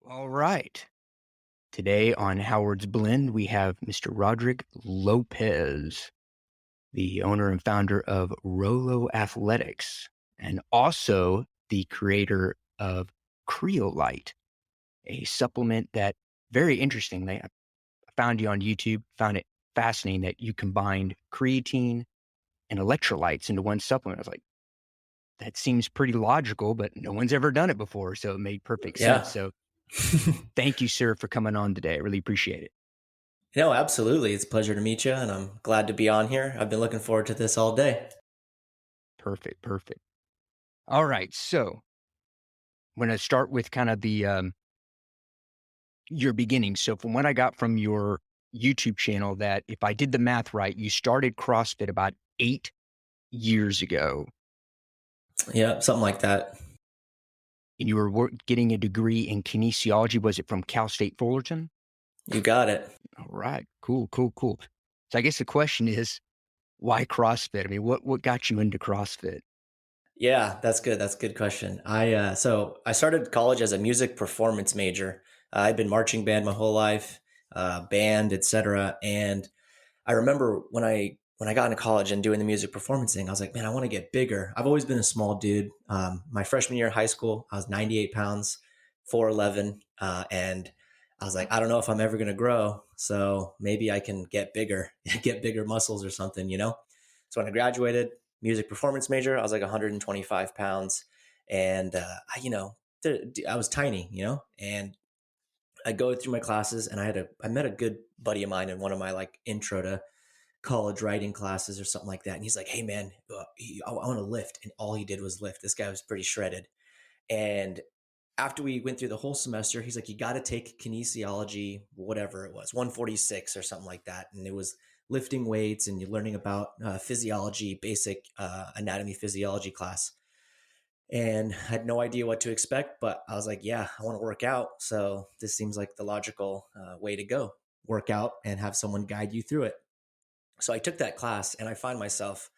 All right. Today on Howard's Blend, we have Mr. Rodrick Lopez, the owner and founder of Roloathetics, and also the creator of Creolyte, a supplement that very interestingly, I found you on YouTube, found it fascinating that you combined creatine and electrolytes into one supplement. I was like, that seems pretty logical, but no one's ever done it before. So it made perfect sense. Yeah. So thank you, sir, for coming on today. I really appreciate it. No, absolutely. It's a pleasure to meet you, and I'm glad to be on here. I've been looking forward to this all day. Perfect. Perfect. All right. So I'm going to start with kind of your beginning. So from what I got from your YouTube channel, that if I did the math right, you started CrossFit about 8 years ago, Yeah, something like that. and you were getting a degree in kinesiology. Was it from Cal State Fullerton? You got it. All right. Cool. Cool. Cool. So I guess the question is, why CrossFit? I mean, what got you into CrossFit? Yeah, that's good. That's a good question. I started college as a music performance major. I'd been marching band my whole life, band, etc. And I remember when I got into college and doing the music performance thing, I was like, man, I want to get bigger. I've always been a small dude. My freshman year of high school, I was 98 pounds, 4'11", and I was like, I don't know if I'm ever going to grow, so maybe I can get bigger, get bigger muscles or something, you know? So when I graduated, music performance major, I was like 125 pounds, and I was tiny, and I go through my classes, and I met a good buddy of mine in one of my like intro to college writing classes or something like that. And he's like, "Hey man, I want to lift." And all he did was lift. This guy was pretty shredded. And after we went through the whole semester, he's like, "You got to take kinesiology, whatever it was, 146 or something like that." And it was lifting weights and you're learning about physiology, basic anatomy physiology class. And I had no idea what to expect, but I was like, yeah, I want to work out. So this seems like the logical way to go: work out and have someone guide you through it. So I took that class and I found myself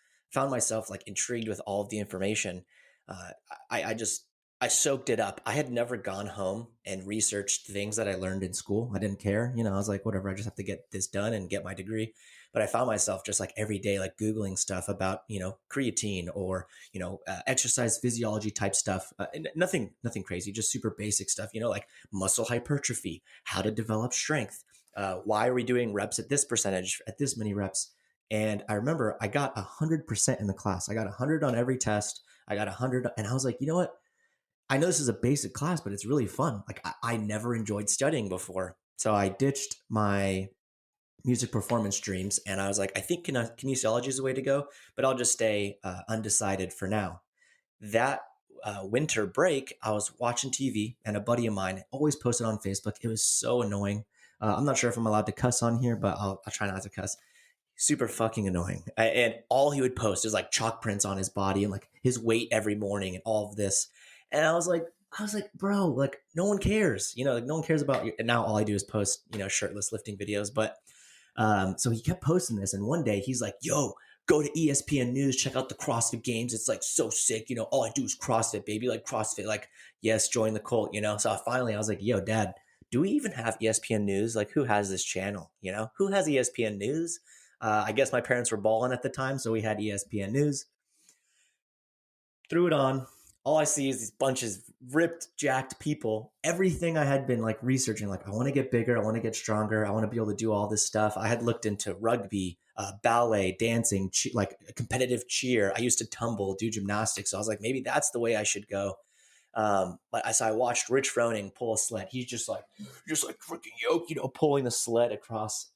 like intrigued with all of the information. Uh, I just I soaked it up. I had never gone home and researched things that I learned in school. I didn't care, I was like, whatever. I just have to get this done and get my degree. But I found myself just like every day, like googling stuff about creatine or exercise physiology type stuff. Nothing crazy, just super basic stuff. Like muscle hypertrophy, how to develop strength, why are we doing reps at this percentage, at this many reps? And I remember I got 100% in the class. I got 100 on every test. I got 100. And I was like, you know what? I know this is a basic class, but it's really fun. Like I never enjoyed studying before. So I ditched my music performance dreams. And I was like, I think kinesiology is the way to go, but I'll just stay undecided for now. That winter break, I was watching TV, and a buddy of mine always posted on Facebook. It was so annoying. I'm not sure if I'm allowed to cuss on here, but I'll try not to cuss. Super fucking annoying. And all he would post is like chalk prints on his body and like his weight every morning and all of this. And I was like, bro, like no one cares, like no one cares about you. And now all I do is post, shirtless lifting videos. But so he kept posting this, and one day he's like, "Yo, go to ESPN News, check out the CrossFit Games. It's like so sick. All I do is CrossFit, baby. Like CrossFit. Like yes, join the cult. So finally, I was like, "Yo, Dad, do we even have ESPN News? Like, who has this channel? Who has ESPN News?" I guess my parents were balling at the time, so we had ESPN News. Threw it on. All I see is these bunches of ripped, jacked people. Everything I had been like researching, like I want to get bigger, I want to get stronger, I want to be able to do all this stuff. I had looked into rugby, ballet, dancing, like competitive cheer. I used to tumble, do gymnastics. So I was like, maybe that's the way I should go. But as I watched Rich Froning pull a sled, he's just like freaking yoke, pulling the sled across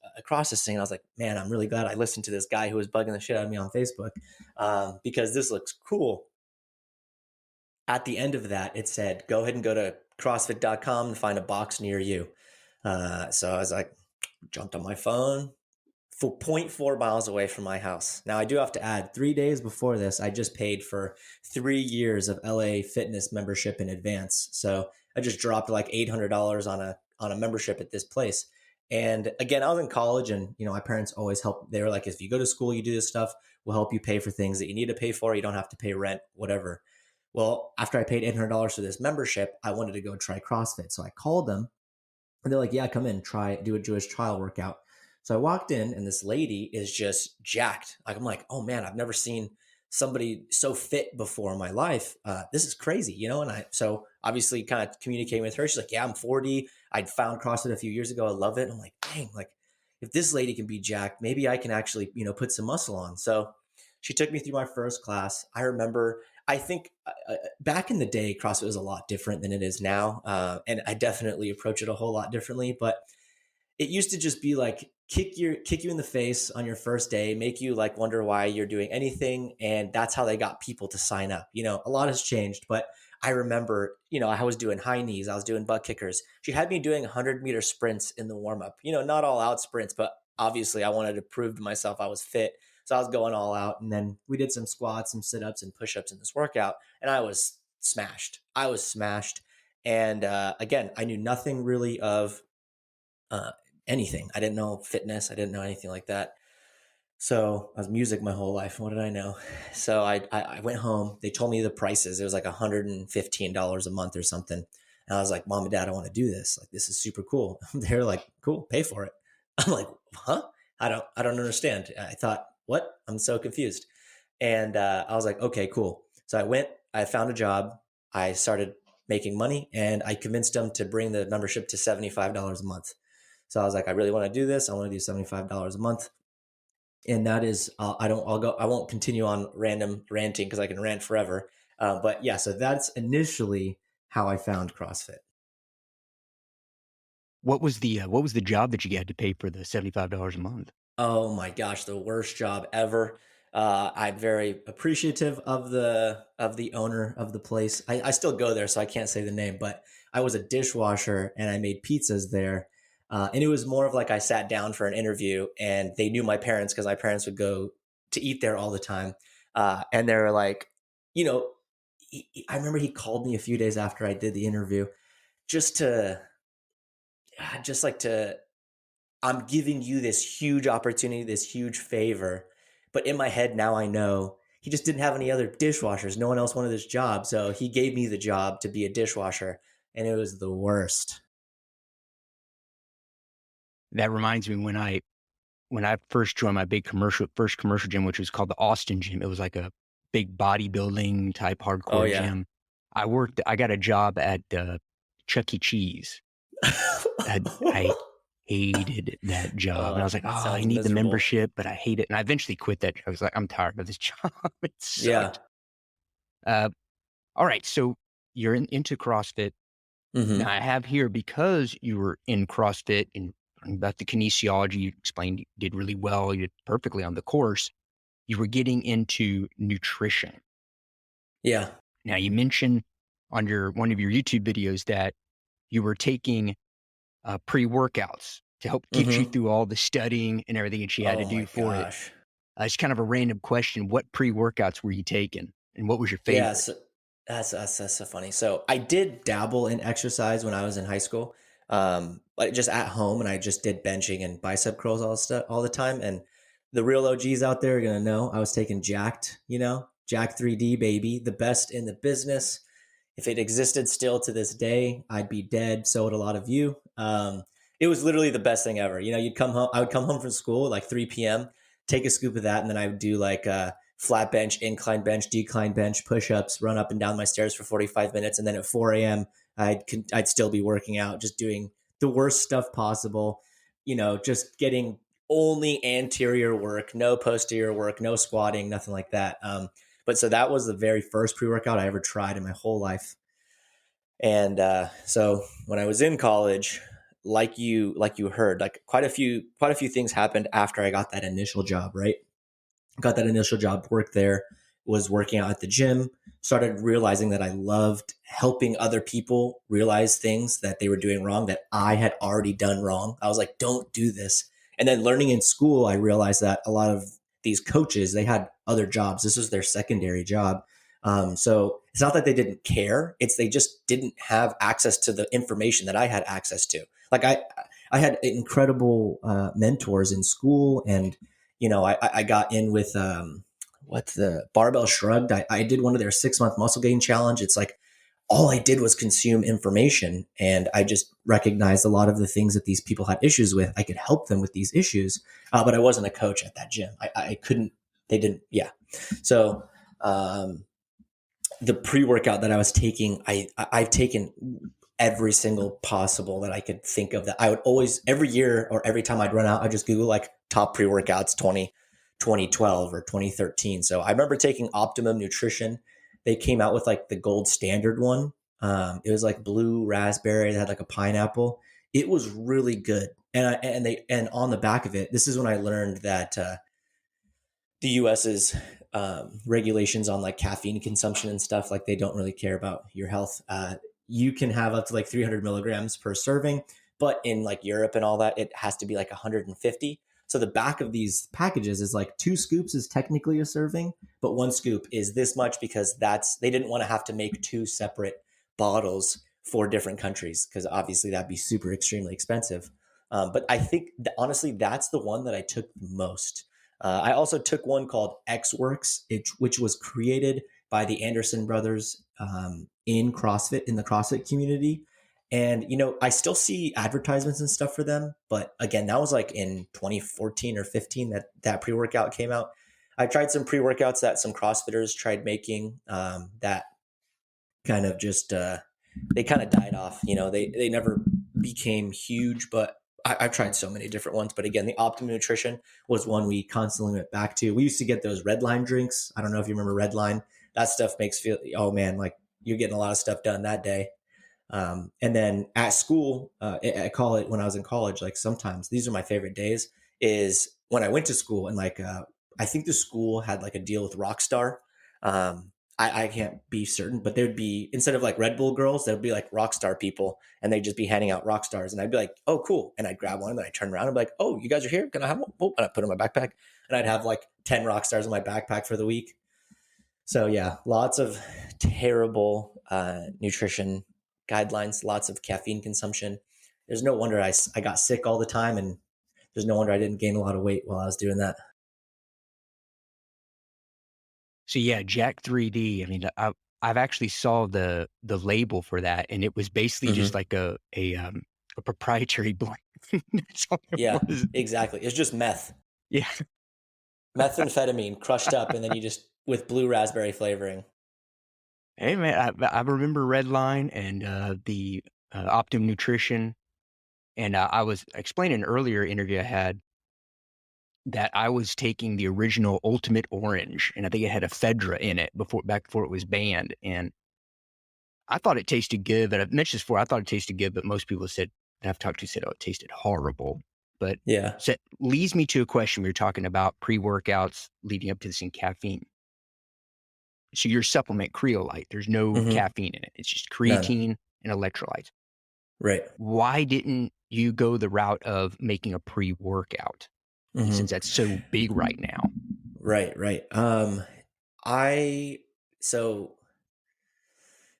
this thing. And I was like, man, I'm really glad I listened to this guy who was bugging the shit out of me on Facebook, because this looks cool. At the end of that, it said, go ahead and go to CrossFit.com and find a box near you. So I was like, jumped on my phone, for zero point 0.4 miles away from my house. Now, I do have to add, 3 days before this, I just paid for 3 years of LA Fitness membership in advance. So I just dropped like $800 on a membership at this place. And again, I was in college, and my parents always helped. They were like, if you go to school, you do this stuff, we'll help you pay for things that you need to pay for. You don't have to pay rent, whatever. Well, after I paid $800 for this membership, I wanted to go try CrossFit. So I called them and they're like, yeah, come in, try, do a Jewish trial workout. So I walked in and this lady is just jacked. Like, I'm like, oh man, I've never seen somebody so fit before in my life. This is crazy, you know? And so obviously kind of communicating with her. She's like, yeah, I'm 40. I'd found CrossFit a few years ago. I love it. I'm like, dang, like if this lady can be jacked, maybe I can actually, put some muscle on. So she took me through my first class. I remember, I think back in the day, CrossFit was a lot different than it is now. And I definitely approach it a whole lot differently, but it used to just be like kick you in the face on your first day, make you like wonder why you're doing anything. And that's how they got people to sign up. A lot has changed, but I remember, I was doing high knees, I was doing butt kickers. She had me doing 100-meter sprints in the warm up, not all out sprints, but obviously I wanted to prove to myself I was fit. So I was going all out. And then we did some squats, some sit-ups and push-ups in this workout. And I was smashed. And again, I knew nothing really of uh, anything. I didn't know fitness. I didn't know anything like that. So I was music my whole life. What did I know? So I went home. They told me the prices. It was like $115 a month or something. And I was like, Mom and Dad, I want to do this. Like, this is super cool. They're like, cool, pay for it. I'm like, huh? I don't understand. I thought, what? I'm so confused. And I was like, okay, cool. So I found a job. I started making money and I convinced them to bring the membership to $75 a month. So I was like, I really want to do this. I want to do $75 a month. And that is, I won't continue on random ranting because I can rant forever. But yeah, so that's initially how I found CrossFit. What was the job that you had to pay for the $75 a month? Oh my gosh, the worst job ever. I'm very appreciative of the owner of the place. I still go there, so I can't say the name, but I was a dishwasher and I made pizzas there. And it was more of like I sat down for an interview and they knew my parents because my parents would go to eat there all the time. And they were like, you know, I remember he called me a few days after I did the interview just to, just like to I'm giving you this huge opportunity, this huge favor. But in my head now I know he just didn't have any other dishwashers. No one else wanted this job. So he gave me the job to be a dishwasher. And it was the worst. That reminds me when I first joined my first commercial gym, which was called the Austin Gym. It was like a big bodybuilding type Oh, hardcore yeah. gym. I got a job at Chuck E. Cheese. I hated that job. And I was like, oh, That I sounds need the miserable. membership, but I hate it. And I eventually quit that. I was like, I'm tired of this job. It Yeah. sucked. Uh, all right. So you're into CrossFit. Now Hmm. I have here, because you were in CrossFit and learning about the kinesiology, you explained you did really well. You did perfectly on the course. You were getting into nutrition. Yeah. Now you mentioned on one of your YouTube videos that you were taking pre-workouts to help get you Hmm. through all the studying and everything that you had to Oh my do for it. gosh. It's kind of a random question. What pre-workouts were you taking, and what was your Yeah, favorite? so that's so funny. So I did dabble in exercise when I was in high school, like just at home, and I just did benching and bicep curls all the time. And the real OGs out there are gonna know I was taking Jacked, Jack 3D baby, the best in the business. If it existed still to this day, I'd be dead. So would a lot of you. It was literally the best thing ever. You'd come home. I would come home from school at like 3 p.m., take a scoop of that, and then I would do like flat bench, incline bench, decline bench, push-ups, run up and down my stairs for 45 minutes, and then at 4 a.m. I'd still be working out, just doing the worst stuff possible. Just getting only anterior work, no posterior work, no squatting, nothing like that. But so that was the very first pre-workout I ever tried in my whole life. And so when I was in college, like you heard, like quite a few things happened after I got that initial job, right? Got that initial job, worked there, was working out at the gym, started realizing that I loved helping other people realize things that they were doing wrong that I had already done wrong. I was like, don't do this. And then learning in school, I realized that a lot of these coaches, they had other jobs. This was their secondary job. So it's not that they didn't care. It's they just didn't have access to the information that I had access to. Like I had incredible mentors in school, and I got in with what's the Barbell Shrugged. I did one of their 6 month muscle gain challenge. It's like all I did was consume information, and I just recognized a lot of the things that these people had issues with. I could help them with these issues, but I wasn't a coach at that gym. I couldn't. They didn't. Yeah. So the pre workout that I was taking, I've taken every single possible that I could think of. That I would always every year or every time I'd run out, I just Google like top pre workouts 2012 or 2013. So I remember taking Optimum Nutrition. They came out with like the gold standard one. It was like blue raspberry. It had like a pineapple. It was really good. And on the back of it, this is when I learned that the US's regulations on like caffeine consumption and stuff, like they don't really care about your health. You can have up to like 300 milligrams per serving, but in like Europe and all that, it has to be like 150. So the back of these packages is like 2 scoops is technically a serving, but 1 scoop is this much because they didn't want to have to make 2 separate bottles for different countries because obviously that'd be super extremely expensive. But I think that, honestly, that's the one that I took the most. I also took one called X Works, which was created by the Anderson brothers in CrossFit, in the CrossFit community. And, I still see advertisements and stuff for them. But again, that was like in 2014 or 15 that pre workout came out. I tried some pre workouts that some CrossFitters tried making that kind of just they kind of died off. They never became huge, but I've tried so many different ones. But again, the Optimum Nutrition was one we constantly went back to. We used to get those Red Line drinks. I don't know if you remember Red Line. That stuff makes feel, oh man, like you're getting a lot of stuff done that day. And then at school, I call it when I was in college, like sometimes these are my favorite days is when I went to school and like, I think the school had like a deal with Rockstar. I can't be certain, but there would be, instead of like Red Bull girls, there would be like Rockstar people and they'd just be handing out Rockstars. And I'd be like, oh, cool. And I'd grab one and then I'd turn around and be like, oh, you guys are here? Can I have one? Oh, and I'd put it in my backpack and I'd have like 10 Rockstars in my backpack for the week. So yeah, lots of terrible nutrition guidelines, lots of caffeine consumption. There's no wonder I got sick all the time, and there's no wonder I didn't gain a lot of weight while I was doing that. So yeah, Jack 3D. I mean, I've actually saw the label for that, and it was basically just Hmm. like a proprietary blend. That's all it Yeah, was. exactly. It's just meth, Yeah. methamphetamine crushed up, and then you just with blue raspberry flavoring. Hey man, I remember Red Line and the Optimum Nutrition, and I was explaining an earlier interview I had that I was taking the original Ultimate Orange, and I think it had ephedra in it back before it was banned, and I thought it tasted good, but I've mentioned this before, I thought it tasted good, but most people said that I've talked to said, "Oh, it tasted horrible." But Yeah. so it leads me to a question. We were talking about pre-workouts leading up to this in caffeine. So your supplement Creolyte, there's no Hmm. caffeine in it. It's just None. creatine and electrolytes. Right. Why didn't you go the route of making a pre-workout since Hmm. that's so big right now? Right. Right. I so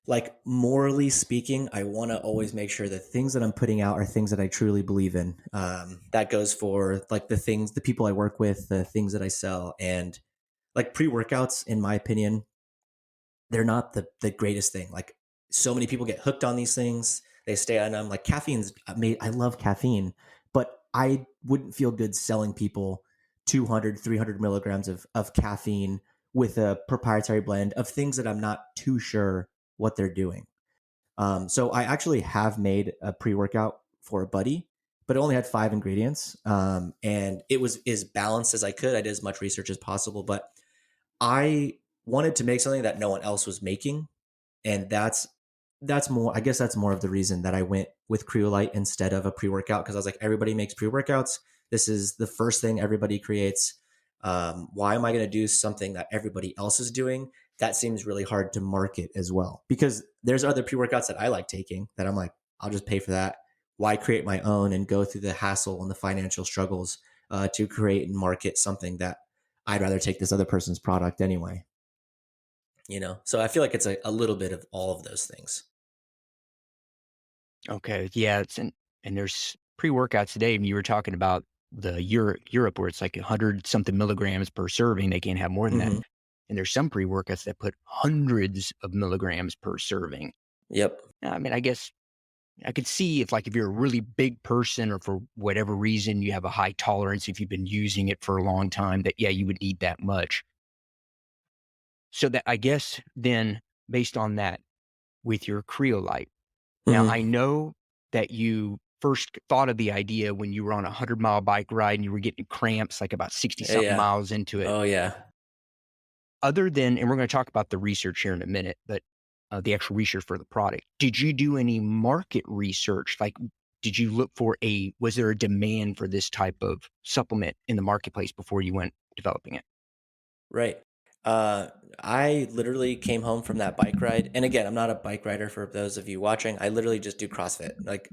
like morally speaking, I want to always make sure that things that I'm putting out are things that I truly believe in. That goes for like the people I work with, the things that I sell, and like pre workouts. In my opinion, they're not the greatest thing. Like so many people get hooked on these things. They stay on them. Like caffeine's made. I love caffeine, but I wouldn't feel good selling people 200, 300 milligrams of caffeine with a proprietary blend of things that I'm not too sure what they're doing. So I actually have made a pre workout for a buddy, but it only had 5 ingredients, and it was as balanced as I could. I did as much research as possible, but I wanted to make something that no one else was making, and that's more. I guess that's more of the reason that I went with Creolyte instead of a pre workout because I was like, everybody makes pre workouts. This is the first thing everybody creates. Why am I going to do something that everybody else is doing? That seems really hard to market as well because there's other pre workouts that I like taking that I'm like, I'll just pay for that. Why create my own and go through the hassle and the financial struggles to create and market something that I'd rather take this other person's product anyway? So I feel like it's a little bit of all of those things. Okay, yeah, and there's pre-workouts today, and you were talking about the Europe where it's like 100 something milligrams per serving. They can't have more than that. Hmm. And there's some pre-workouts that put hundreds of milligrams per serving. Yep. I mean, I guess I could see if you're a really big person or for whatever reason you have a high tolerance, if you've been using it for a long time, that yeah, you would need that much. So that I guess then based on that with your Creolyte. Now Hmm. I know that you first thought of the idea when you were on a 100-mile bike ride and you were getting cramps like about 60 something Yeah. miles into it. Oh yeah. Other than, and we're going to talk about the research here in a minute, but the actual research for the product, did you do any market research? Like, did you look for was there a demand for this type of supplement in the marketplace before you went developing it? Right. Uh, I literally came home from that bike ride. And again, I'm not a bike rider for those of you watching. I literally just do CrossFit. Like,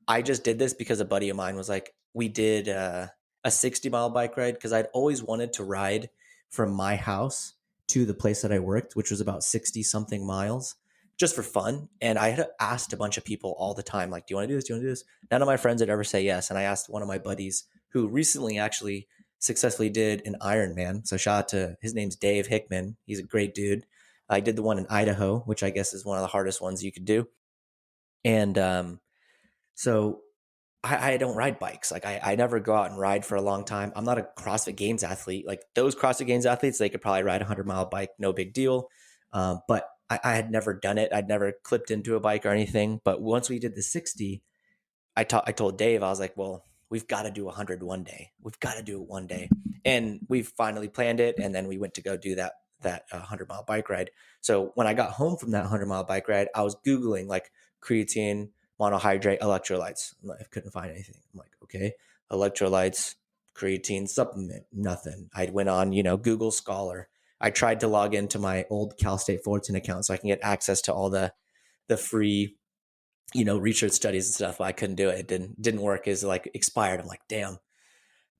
I just did this because a buddy of mine was like, we did a 60-mile bike ride because I'd always wanted to ride from my house to the place that I worked, which was about 60 something miles just for fun. And I had asked a bunch of people all the time, like, do you want to do this? Do you want to do this? None of my friends would ever say yes. And I asked one of my buddies who recently actually successfully did an Ironman. So shout out to his name's Dave Hickman. He's a great dude. I did the one in Idaho, which I guess is one of the hardest ones you could do. And so I don't ride bikes. Like I never go out and ride for a long time. I'm not a CrossFit Games athlete. Like those CrossFit Games athletes, they could probably ride a 100-mile bike, no big deal. But I had never done it. I'd never clipped into a bike or anything. But once we did the 60, I told Dave, I was like, well, we've got to do 100 one day. We've got to do it one day. And we finally planned it. And then we went to go do that 100-mile bike ride. So when I got home from that 100-mile bike ride, I was Googling like creatine, monohydrate, electrolytes. I couldn't find anything. I'm like, okay, electrolytes, creatine supplement, nothing. I went on, Google Scholar. I tried to log into my old Cal State Fullerton account so I can get access to all the free research studies and stuff, but I couldn't do it. It didn't work. Is like expired. I'm like, damn.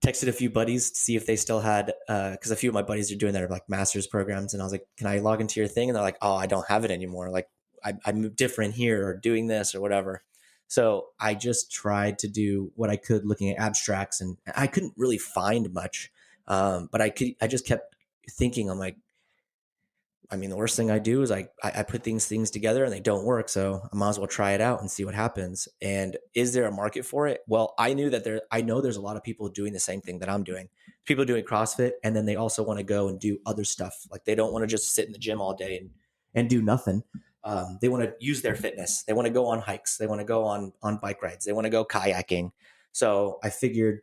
Texted a few buddies to see if they still had, because a few of my buddies are doing their like master's programs, and I was like, can I log into your thing? And they're like, oh, I don't have it anymore. Like I'm different here or doing this or whatever. So I just tried to do what I could, looking at abstracts, and I couldn't really find much. But I just kept thinking, I'm like, I mean, the worst thing I do is I put things together and they don't work. So I might as well try it out and see what happens. And is there a market for it? Well, I know there's a lot of people doing the same thing that I'm doing. People doing CrossFit, and then they also want to go and do other stuff. Like they don't want to just sit in the gym all day and do nothing. They want to use their fitness. They want to go on hikes. They want to go on bike rides. They want to go kayaking. So I figured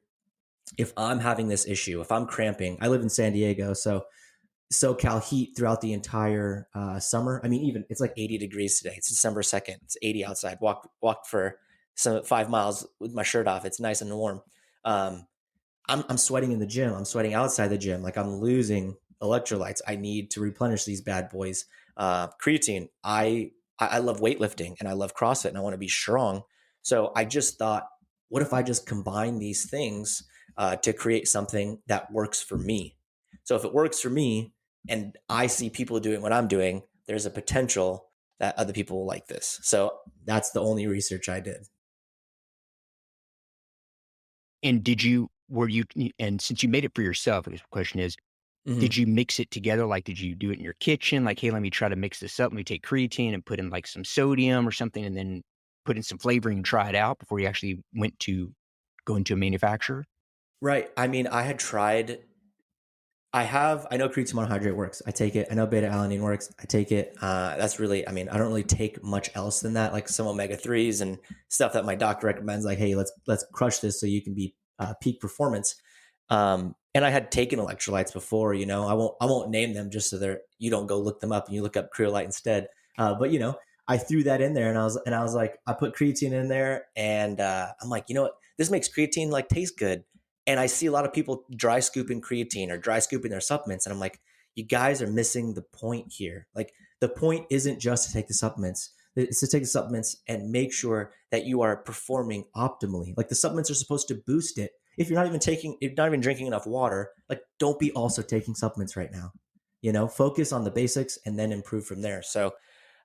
if I'm having this issue, if I'm cramping, I live in San Diego, so SoCal heat throughout the entire summer. I mean, even it's like 80 degrees today. It's December 2nd. It's 80 outside. Walked for 5 miles with my shirt off. It's nice and warm. Um, I'm sweating in the gym. I'm sweating outside the gym. Like I'm losing electrolytes. I need to replenish these bad boys. Creatine. I love weightlifting and I love CrossFit and I want to be strong. So I just thought, what if I just combine these things to create something that works for me? So if it works for me and I see people doing what I'm doing, there's a potential that other people will like this. So that's the only research I did. And and since you made it for yourself, I guess the question is, Mhm. did you mix it together? Like, did you do it in your kitchen? Like, hey, let me try to mix this up. Let me take creatine and put in like some sodium or something and then put in some flavoring and try it out before you actually went to go into a manufacturer? Right. I mean, I know creatine monohydrate works. I take it. I know beta alanine works. I take it. That's really, I mean, I don't really take much else than that, like some omega 3s and stuff that my doctor recommends. Like, hey, let's crush this so you can be peak performance. And I had taken electrolytes before. I won't name them just so you don't go look them up and you look up Creolyte instead. But I threw that in there and I was like, I put creatine in there and I'm like, you know what, this makes creatine like taste good. And I see a lot of people dry scooping creatine or dry scooping their supplements. And I'm like, you guys are missing the point here. Like, the point isn't just to take the supplements, it's to take the supplements and make sure that you are performing optimally. Like, the supplements are supposed to boost it. If you're not even drinking enough water, like, don't be also taking supplements right now. Focus on the basics and then improve from there. So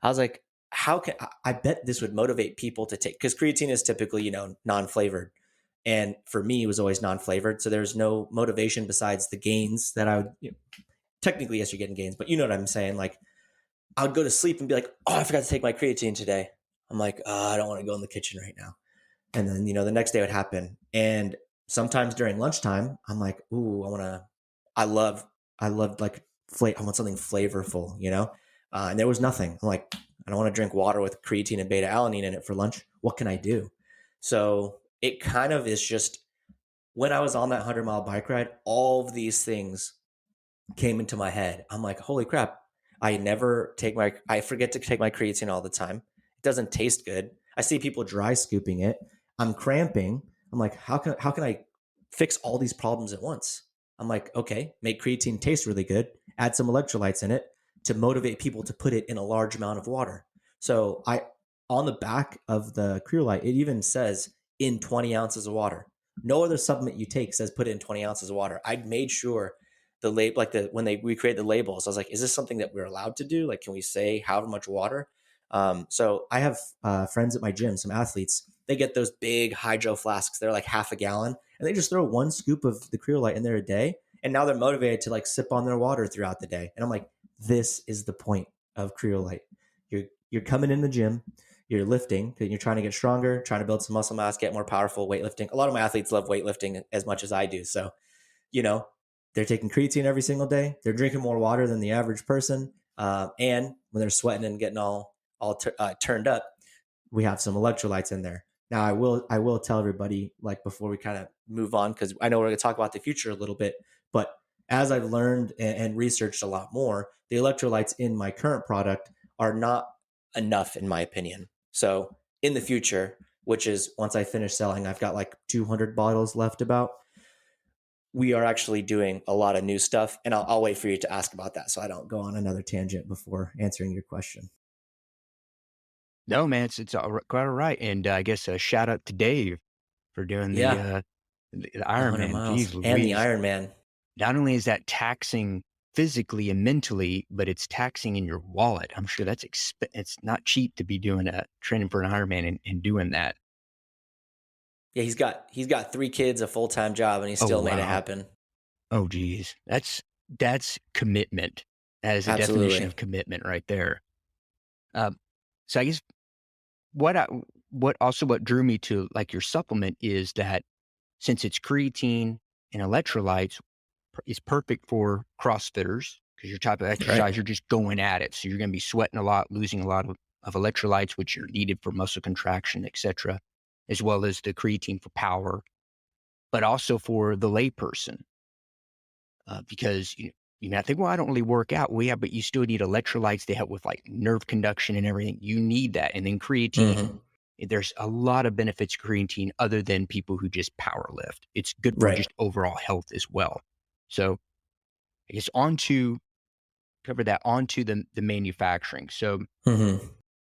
I was like, how can I bet this would motivate people to take, because creatine is typically, non-flavored. And for me, it was always non-flavored. So there's no motivation besides the gains that I would technically, yes, you're getting gains, but you know what I'm saying? Like, I would go to sleep and be like, oh, I forgot to take my creatine today. I'm like, oh, I don't want to go in the kitchen right now. And then, the next day would happen. And sometimes during lunchtime, I'm like, ooh, I love, I love like, I want something flavorful, And there was nothing. I'm like, I don't want to drink water with creatine and beta alanine in it for lunch. What can I do? So it kind of is just when I was on that 100-mile bike ride, all of these things came into my head. I'm like, holy crap. I forget to take my creatine all the time. It doesn't taste good. I see people dry scooping it. I'm cramping. I'm like, how can I fix all these problems at once? I'm like, okay, make creatine taste really good, add some electrolytes in it to motivate people to put it in a large amount of water. So on the back of the Creolyte, it even says in 20 ounces of water. No other supplement you take says put it in 20 ounces of water. I made sure the label, like when we created the labels, I was like, is this something that we're allowed to do? Like, can we say however much water? So I have friends at my gym, some athletes. They get those big hydro flasks. They're like half a gallon, and they just throw one scoop of the Creolyte in there a day, and now they're motivated to like sip on their water throughout the day. And I'm like, this is the point of Creolyte. You're coming in the gym, you're lifting, you're trying to get stronger, trying to build some muscle mass, get more powerful. Weightlifting. A lot of my athletes love weightlifting as much as I do. So, you know, they're taking creatine every single day. They're drinking more water than the average person, and when they're sweating and getting turned up, we have some electrolytes in there. Now, I will tell everybody, like, before we kind of move on, because I know we're going to talk about the future a little bit, but as I've learned and researched a lot more, the electrolytes in my current product are not enough, in my opinion. So in the future, which is once I finish selling, I've got like 200 bottles left about. We are actually doing a lot of new stuff, and I'll wait for you to ask about that so I don't go on another tangent before answering your question. No, man, it's quite all right, and I guess a shout out to Dave for doing Yeah, the the 100 Ironman. miles Jeez and the Louise. Iron Man. Not only is that taxing physically and mentally, but it's taxing in your wallet. I'm sure it's not cheap to be doing a training for an Ironman and doing that. Yeah, he's got 3 kids, a full-time job, and he Oh, still made it wow. happen. Oh, geez. That's commitment. That is a definition Absolutely. of commitment right there. Um, so I guess what I what drew me to, like, your supplement is that since it's creatine and electrolytes, is perfect for CrossFitters because your type of Right. exercise, you're just going at it. So you're gonna be sweating a lot, losing a lot of electrolytes, which are needed for muscle contraction, etcetera, as well as the creatine for power, but also for the layperson. Because you may think, well, I don't really work out. Well, yeah, but you still need electrolytes to help with like nerve conduction and everything. You need that. And then creatine, Hmm. there's a lot of benefits to creatine other than people who just power lift. It's good for Right. just overall health as well. So I guess onto the manufacturing. So Hmm.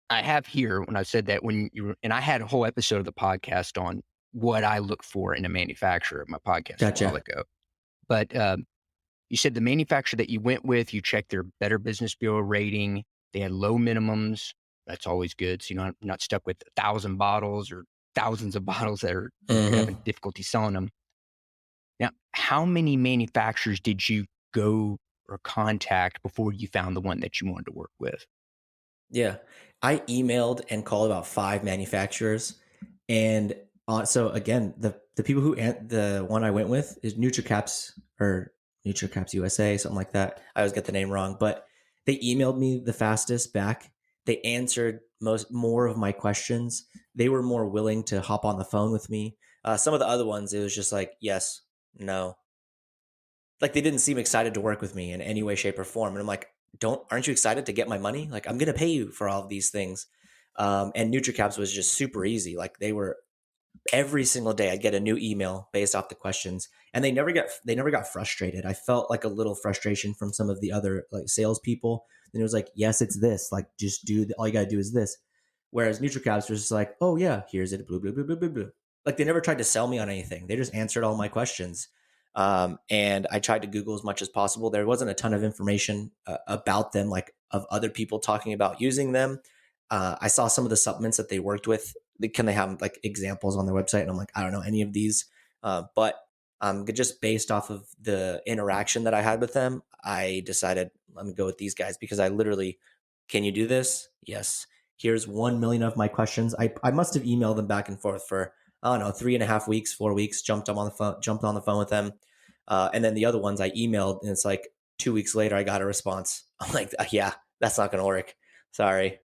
I have here when I said that and I had a whole episode of the podcast on what I look for in a manufacturer of my podcast a while Gotcha. ago. But you said the manufacturer that you went with, you checked their Better Business Bureau rating. They had low minimums. That's always good. So you're not stuck with 1,000 bottles or thousands of bottles that are, you're having Hmm. difficulty selling them. Now, how many manufacturers did you go or contact before you found the one that you wanted to work with? Yeah. I emailed and called about 5 manufacturers. And so again, the people the one I went with is NutriCaps or NutriCaps USA, something like that. I always get the name wrong, but they emailed me the fastest back. They answered more of my questions. They were more willing to hop on the phone with me. Some of the other ones, it was just like, yes, no, like they didn't seem excited to work with me in any way, shape, or form. And I'm like, aren't you excited to get my money? Like I'm gonna pay you for all of these things. And NutriCaps was just super easy. Like they were every single day I'd get a new email based off the questions, and they never got frustrated. I felt like a little frustration from some of the other like salespeople. And it was like, yes, it's this. Like just all you gotta do is this. Whereas NutriCaps was just like, oh yeah, here's it, blue, blue, blue, blue, blue, blue. Like they never tried to sell me on anything. They just answered all my questions. And I tried to Google as much as possible. There wasn't a ton of information about them, like of other people talking about using them. I saw some of the supplements that they worked with. They have like examples on their website? And I'm like, I don't know any of these, but just based off of the interaction that I had with them, I decided let me go with these guys because I literally, can you do this? Yes. Here's 1 million of my questions. I must have emailed them back and forth for, I don't know, 3.5 weeks, 4 weeks, jumped on the phone with them. And then the other ones I emailed, and it's like 2 weeks later, I got a response. I'm like, yeah, that's not going to work. Sorry.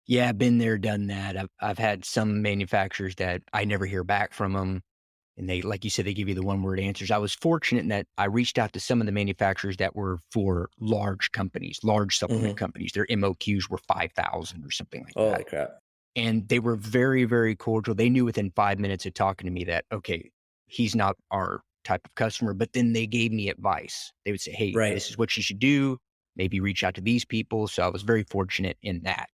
Yeah, been there, done that. I've had some manufacturers that I never hear back from them, and they, like you said, they give you the one-word answers. I was fortunate in that I reached out to some of the manufacturers that were for large companies, large supplement Hmm. companies. Their MOQs were 5,000 or something like that. Holy crap. And they were very, very cordial. They knew within 5 minutes of talking to me that, okay, he's not our type of customer, but then they gave me advice. They would say, "Hey, Right. this is what you should do. Maybe reach out to these people." So I was very fortunate in that.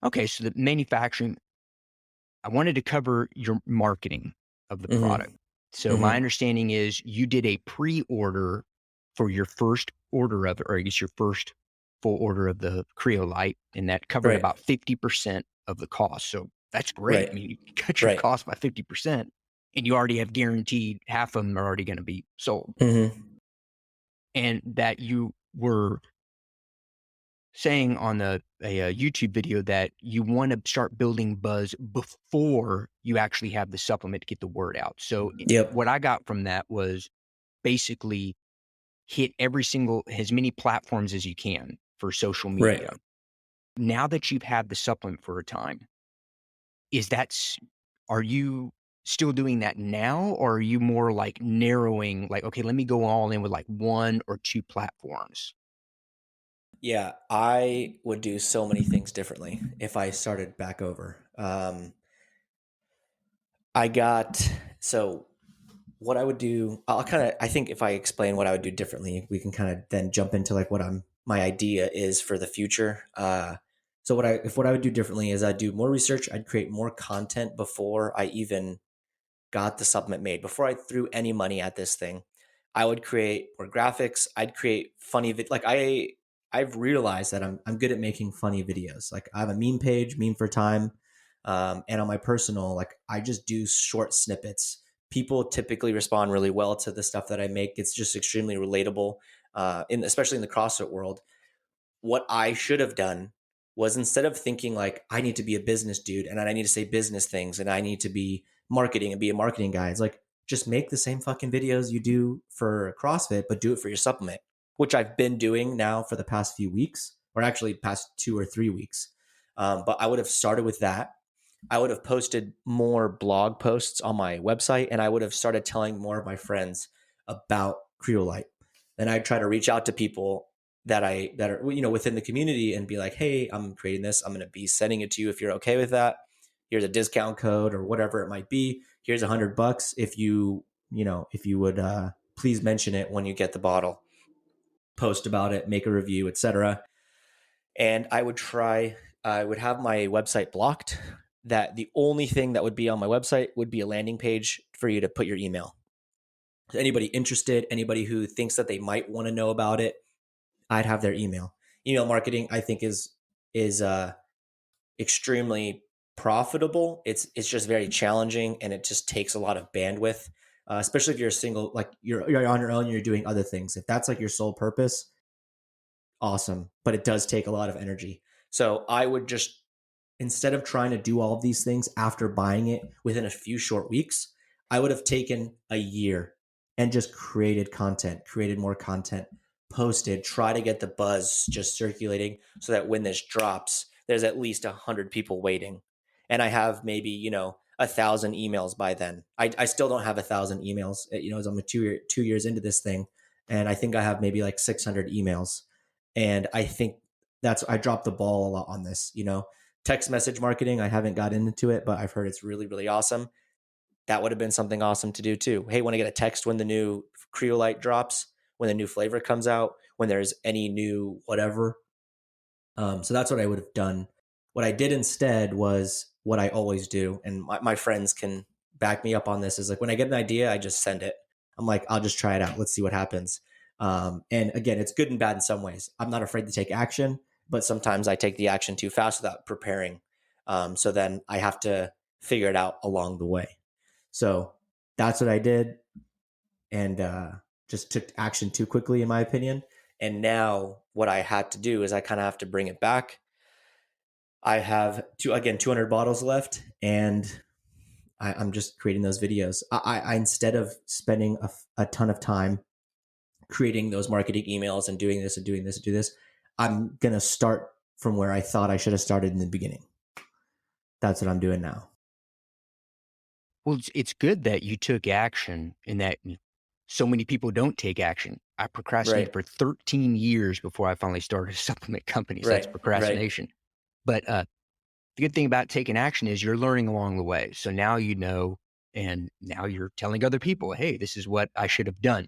Okay, so the manufacturing, I wanted to cover your marketing of the Hmm. product. So my Hmm. understanding is you did a pre-order for your first order of it, or I guess your first full order of the Creolyte, and that covered Right. about 50% of the cost. So that's great. I Right. mean, you cut your Right. cost by 50%, and you already have guaranteed half of them are already going to be sold. Hmm. And that you were saying on a YouTube video that you want to start building buzz before you actually have the supplement to get the word out. So Yep. what I got from that was basically hit as many platforms as you can for social Right. media. Now that you've had the supplement for a time, is that are you still doing that now, or are you more like narrowing, like, okay, let me go all in with like one or two platforms? Yeah, I would do so many things differently if I started back over. I got so what I would do. I'll kind of. I think if I explain what I would do differently, we can kind of then jump into like what my idea is for the future. So what I would do differently is I'd do more research. I'd create more content before I even got the supplement made, before I threw any money at this thing. I would create more graphics. I'd create funny like I've realized that I'm good at making funny videos. Like I have a meme page, meme for time, and on my personal, like I just do short snippets. People typically respond really well to the stuff that I make. It's just extremely relatable, in especially in the CrossFit world. What I should have done was, instead of thinking like I need to be a business dude and I need to say business things and I need to be marketing and be a marketing guy, it's like just make the same fucking videos you do for CrossFit, but do it for your supplement, which I've been doing now for the past few weeks, or actually past 2 or 3 weeks. But I would have started with that. I would have posted more blog posts on my website, and I would have started telling more of my friends about Creolyte. Then I'd try to reach out to people that are within the community and be like, hey, I'm creating this. I'm going to be sending it to you if you're okay with that. Here's a discount code or whatever it might be. Here's $100 if if you would please mention it when you get the bottle. Post about it, make a review, etc. And I would have my website blocked. That the only thing that would be on my website would be a landing page for you to put your email. Anybody interested, anybody who thinks that they might want to know about it, I'd have their email. Email marketing, I think, is extremely profitable. It's just very challenging, and it just takes a lot of bandwidth, especially if you're a single, like you're on your own, and you're doing other things. If that's like your sole purpose, awesome, but it does take a lot of energy. So I would just, instead of trying to do all of these things after buying it within a few short weeks, I would have taken a year and just created more content, posted, try to get the buzz just circulating so that when this drops, there's at least 100 people waiting. And I have maybe, 1,000 emails by then. I still don't have 1,000 emails, as I'm 2 years into this thing. And I think I have maybe like 600 emails. And I think I dropped the ball a lot on this. Text message marketing, I haven't got into it, but I've heard it's really, really awesome. That would have been something awesome to do too. Hey, want to get a text when the new Creolite drops, when the new flavor comes out, when there's any new whatever. So that's what I would have done. What I did instead was what I always do, and my friends can back me up on this, is like when I get an idea, I just send it. I'm like, I'll just try it out. Let's see what happens. And again, it's good and bad in some ways. I'm not afraid to take action, but sometimes I take the action too fast without preparing. So then I have to figure it out along the way. So that's what I did. and just took action too quickly, in my opinion. And now what I had to do is I kind of have to bring it back. I have 200 bottles left, and I'm just creating those videos. I instead of spending a ton of time creating those marketing emails and doing this and doing this and do this, I'm gonna start from where I thought I should have started in the beginning. That's what I'm doing now. Well, it's good that you took action and that so many people don't take action. I procrastinated Right, for 13 years before I finally started a supplement company. So that's right, right. procrastination. But the good thing about taking action is you're learning along the way. So now you know, and now you're telling other people, hey, this is what I should have done.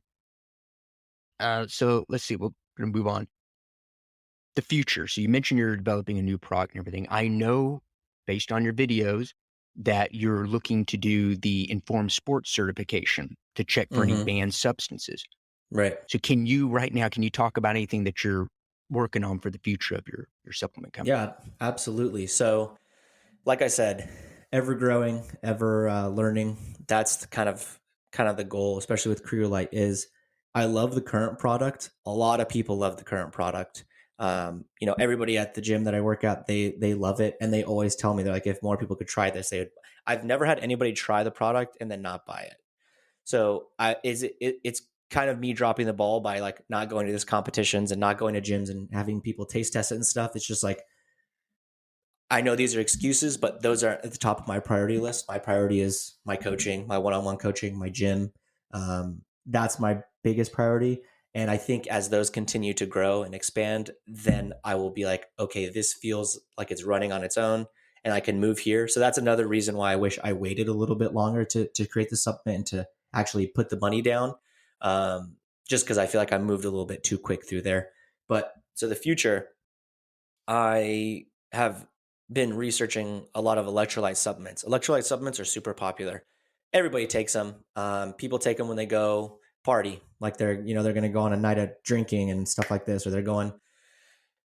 So let's see, we're going to move on. The future. So you mentioned you're developing a new product and everything. I know based on your videos that you're looking to do the informed sports certification to check for any Mm-hmm. banned substances. Right. So can you talk about anything that you're working on for the future of your supplement company? Yeah, absolutely. So, like I said, ever growing, ever learning. That's kind of the goal, especially with Creolyte. Is I love the current product. A lot of people love the current product. Everybody at the gym that I work at, they love it, and they always tell me they're like, if more people could try this, they would. I've never had anybody try the product and then not buy it. So it's kind of me dropping the ball by like not going to these competitions and not going to gyms and having people taste test it and stuff. It's just like I know these are excuses, but those are at the top of my priority list. My priority is my coaching, my one-on-one coaching, my gym. That's my biggest priority. And I think as those continue to grow and expand, then I will be like, okay, this feels like it's running on its own and I can move here. So that's another reason why I wish I waited a little bit longer to create the supplement and to actually put the money down. Just because I feel like I moved a little bit too quick through there. But so the future, I have been researching a lot of electrolyte supplements. Electrolyte supplements are super popular. Everybody takes them. People take them when they go party, like they're going to go on a night of drinking and stuff like this, or they're going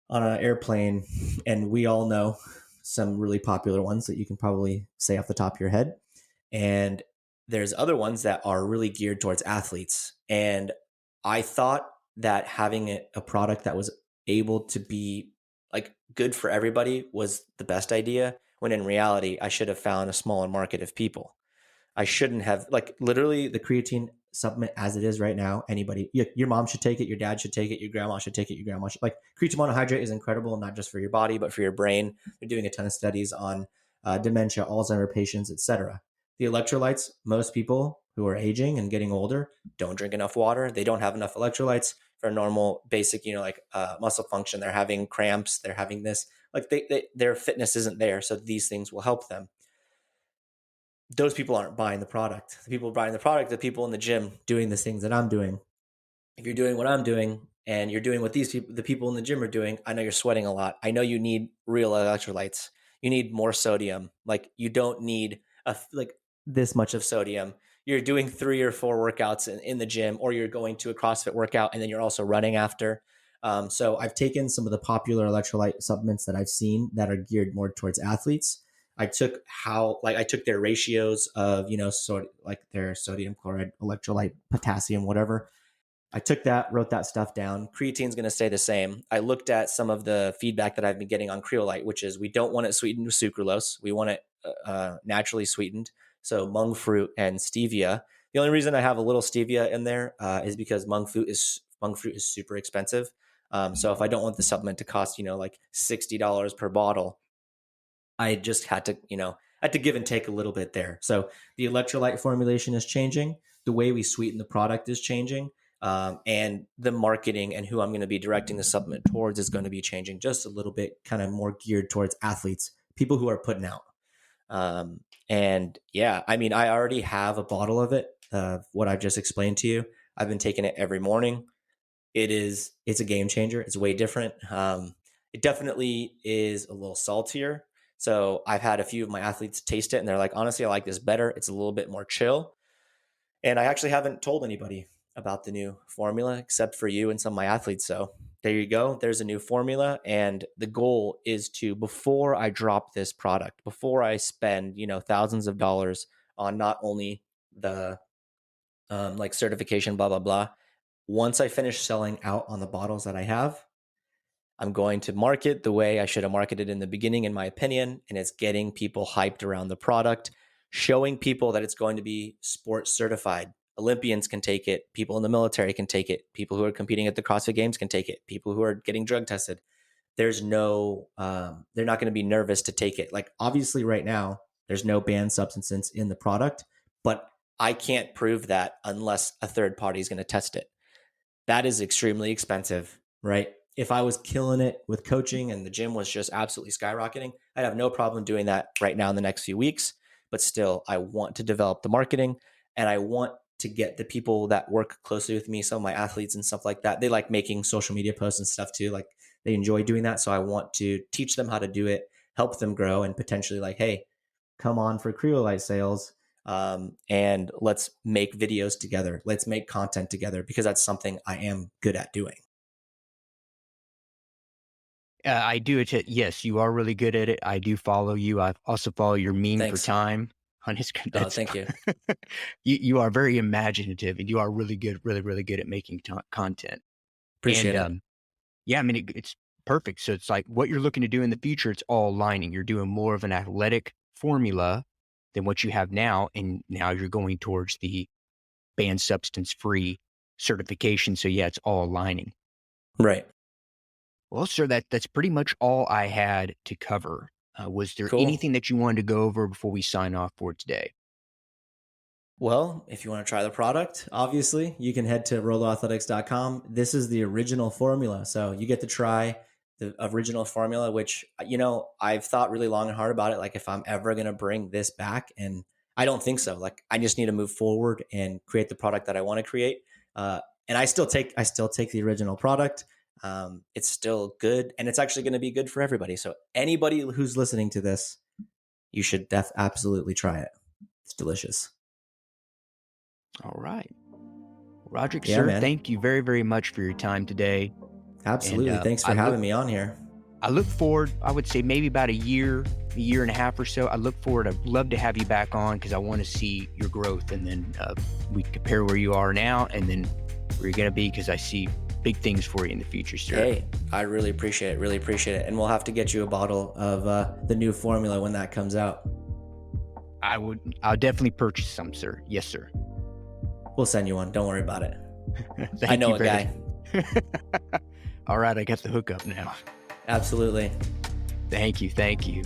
on an airplane. And we all know some really popular ones that you can probably say off the top of your head. And there's other ones that are really geared towards athletes. And I thought that having a product that was able to be like good for everybody was the best idea. When in reality, I should have found a smaller market of people. I shouldn't have like literally the creatine supplement as it is right now. Anybody, your mom should take it, your dad should take it, your grandma should take it, your grandma should like creatine monohydrate is incredible, not just for your body but for your brain. They're doing a ton of studies on dementia, Alzheimer patients, etc. The electrolytes, most people who are aging and getting older don't drink enough water. They don't have enough electrolytes for normal, basic, muscle function. They're having cramps. They're having this. Like their fitness isn't there, so these things will help them. Those people aren't buying the product. The people buying the product, the people in the gym doing the things that I'm doing. If you're doing what I'm doing and you're doing what these people, the people in the gym are doing, I know you're sweating a lot. I know you need real electrolytes. You need more sodium. Like you don't need like this much of sodium. You're doing 3 or 4 workouts in the gym, or you're going to a CrossFit workout and then you're also running after. So I've taken some of the popular electrolyte supplements that I've seen that are geared more towards athletes. I took their ratios of like their sodium chloride, electrolyte, potassium, whatever. I took that, wrote that stuff down. Creatine's going to stay the same. I looked at some of the feedback that I've been getting on Creolyte, which is we don't want it sweetened with sucralose. We want it naturally sweetened. So monk fruit and stevia. The only reason I have a little stevia in there is because monk fruit is super expensive. So if I don't want the supplement to cost like $60 per bottle, I just had to give and take a little bit there. So the electrolyte formulation is changing. The way we sweeten the product is changing. And the marketing and who I'm going to be directing the supplement towards is going to be changing just a little bit, kind of more geared towards athletes, people who are putting out. And yeah, I mean, I already have a bottle of it, what I've just explained to you. I've been taking it every morning. It's a game changer. It's way different. It definitely is a little saltier. So I've had a few of my athletes taste it and they're like, honestly, I like this better. It's a little bit more chill. And I actually haven't told anybody about the new formula except for you and some of my athletes. So there you go. There's a new formula. And the goal is to, before I drop this product, before I spend, thousands of dollars on not only the like certification, blah, blah, blah. Once I finish selling out on the bottles that I have, I'm going to market the way I should have marketed in the beginning, in my opinion, and it's getting people hyped around the product, showing people that it's going to be sports certified. Olympians can take it, people in the military can take it, people who are competing at the CrossFit Games can take it, people who are getting drug tested. There's no, they're not going to be nervous to take it. Like, obviously, right now, there's no banned substances in the product, but I can't prove that unless a third party is going to test it. That is extremely expensive, right? If I was killing it with coaching and the gym was just absolutely skyrocketing, I'd have no problem doing that right now in the next few weeks. But still, I want to develop the marketing, and I want to get the people that work closely with me, some of my athletes and stuff like that. They like making social media posts and stuff too. Like, they enjoy doing that. So I want to teach them how to do it, help them grow, and potentially like, hey, come on for Creolyte sales. And let's make videos together. Let's make content together, because that's something I am good at doing. I do it. Yes, you are really good at it. I do follow you. I also follow your meme for Thanks. time on his. Oh, That's thank you. you are very imaginative, and you are really good, really good at making content. And Appreciate it. yeah, I mean it's perfect. So it's like what you're looking to do in the future. It's all aligning. You're doing more of an athletic formula than what you have now, and now you're going towards the banned substance free certification. So yeah, it's all aligning. Right. Well, sir, that's pretty much all I had to cover. Was there Cool. anything that you wanted to go over before we sign off for today? Well, if you want to try the product, obviously, you can head to roloathletics.com. This is the original formula. So you get to try the original formula, which, I've thought really long and hard about it. Like, if I'm ever going to bring this back, and I don't think so. Like, I just need to move forward and create the product that I want to create. And I still take the original product. It's still good, and it's actually going to be good for everybody. So anybody who's listening to this, you should absolutely try it. It's delicious. All right. Rodrick, Yeah, sir, man. thank you very, very much for your time today. And Absolutely. Thanks for having me on here. I look forward, I would say maybe about a year and a half or so. I look forward. I'd love to have you back on because I want to see your growth. And then we compare where you are now and then where you're going to be, because I see big things for you in the future, sir. Hey, I really appreciate it. Really appreciate it. And we'll have to get you a bottle of the new formula when that comes out. I'll definitely purchase some, sir. Yes, sir. We'll send you one. Don't worry about it. I Thank know you a very guy. All right, I got the hookup now. Absolutely. Thank you.